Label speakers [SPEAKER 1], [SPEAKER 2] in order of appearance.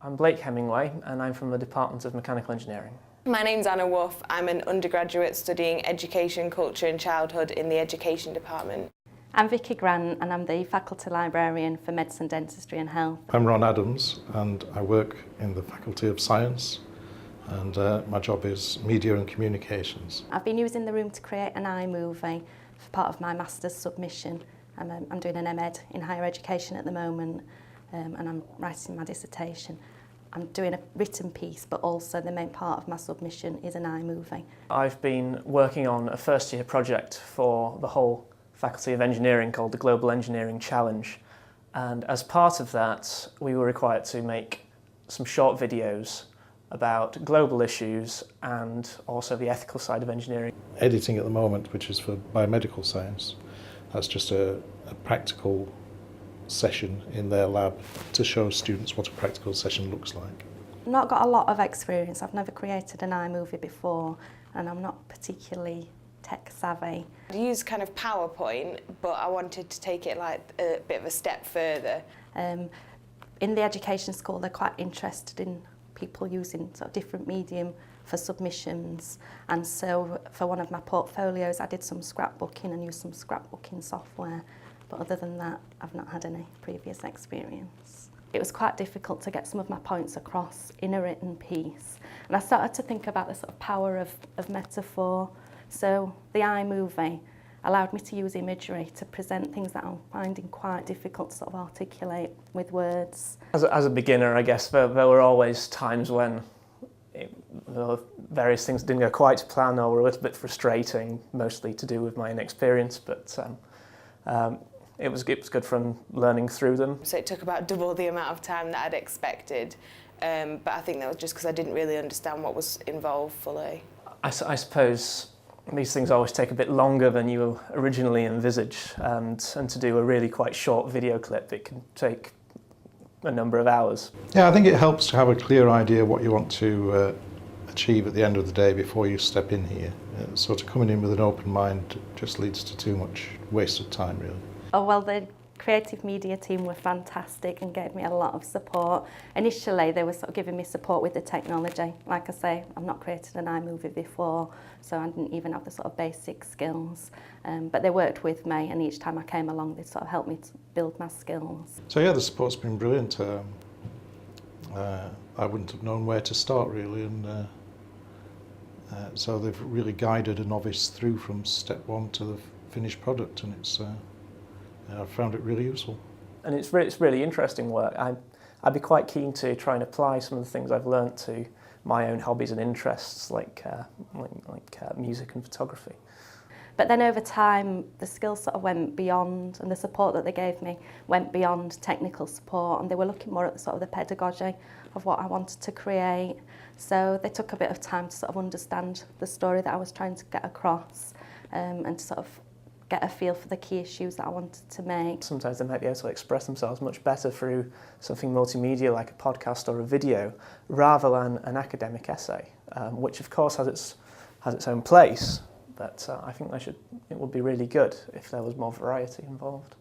[SPEAKER 1] I'm Blake Hemingway and I'm from the Department of Mechanical Engineering.
[SPEAKER 2] My name's Anna Wolf. I'm an undergraduate studying Education, Culture and Childhood in the Education Department.
[SPEAKER 3] I'm Vicky Grant and I'm the Faculty Librarian for Medicine, Dentistry and Health.
[SPEAKER 4] I'm Ron Adams and I work in the Faculty of Science and my job is Media and Communications.
[SPEAKER 3] I've been using the room to create an iMovie for part of my master's submission. I'm doing an MEd in higher education at the moment and I'm writing my dissertation. I'm doing a written piece, but also the main part of my submission is an iMovie.
[SPEAKER 1] I've been working on a first year project for the whole Faculty of Engineering called the Global Engineering Challenge. And as part of that, we were required to make some short videos about global issues and also the ethical side of engineering.
[SPEAKER 4] Editing at the moment, which is for biomedical science, that's just a practical session in their lab to show students what a practical session looks like.
[SPEAKER 3] I've not got a lot of experience. I've never created an iMovie before and I'm not particularly tech savvy.
[SPEAKER 2] I use kind of PowerPoint, but I wanted to take it like a bit of a step further.
[SPEAKER 3] In the education school, they're quite interested in people using sort of different medium for submissions, and so for one of my portfolios I did some scrapbooking and used some scrapbooking software, but other than that I've not had any previous experience. It was quite difficult to get some of my points across in a written piece, and I started to think about the sort of power of metaphor. So the iMovie allowed me to use imagery to present things that I'm finding quite difficult to sort of articulate with words.
[SPEAKER 1] As a beginner, I guess there were always times when various things didn't go quite to plan or were a little bit frustrating, mostly to do with my inexperience, but it was good from learning through them.
[SPEAKER 2] So it took about double the amount of time that I'd expected, but I think that was just because I didn't really understand what was involved fully.
[SPEAKER 1] I suppose these things always take a bit longer than you originally envisage, and to do a really quite short video clip, it can take a number of hours.
[SPEAKER 4] Yeah, I think it helps to have a clear idea what you want to achieve at the end of the day before you step in here. Sort of coming in with an open mind just leads to too much wasted time, really.
[SPEAKER 3] Oh, well, the creative media team were fantastic and gave me a lot of support. Initially, they were sort of giving me support with the technology. Like I say, I've not created an iMovie before, so I didn't even have the sort of basic skills. But they worked with me, and each time I came along, they sort of helped me to build my skills.
[SPEAKER 4] So yeah, the support's been brilliant. I wouldn't have known where to start, really, and so they've really guided a novice through from step one to the finished product, and it's I've found it really useful.
[SPEAKER 1] And it's really interesting work. I'd be quite keen to try and apply some of the things I've learnt to my own hobbies and interests, like music and photography.
[SPEAKER 3] But then over time, the skills sort of went beyond, and the support that they gave me went beyond technical support, and they were looking more at the sort of the pedagogy of what I wanted to create. So they took a bit of time to sort of understand the story that I was trying to get across, and to sort of get a feel for the key issues that I wanted to make. Sometimes they might be able to express themselves much better through something multimedia like a podcast or a video, rather than an academic essay, which of course has its own place, but I think it would be really good if there was more variety involved.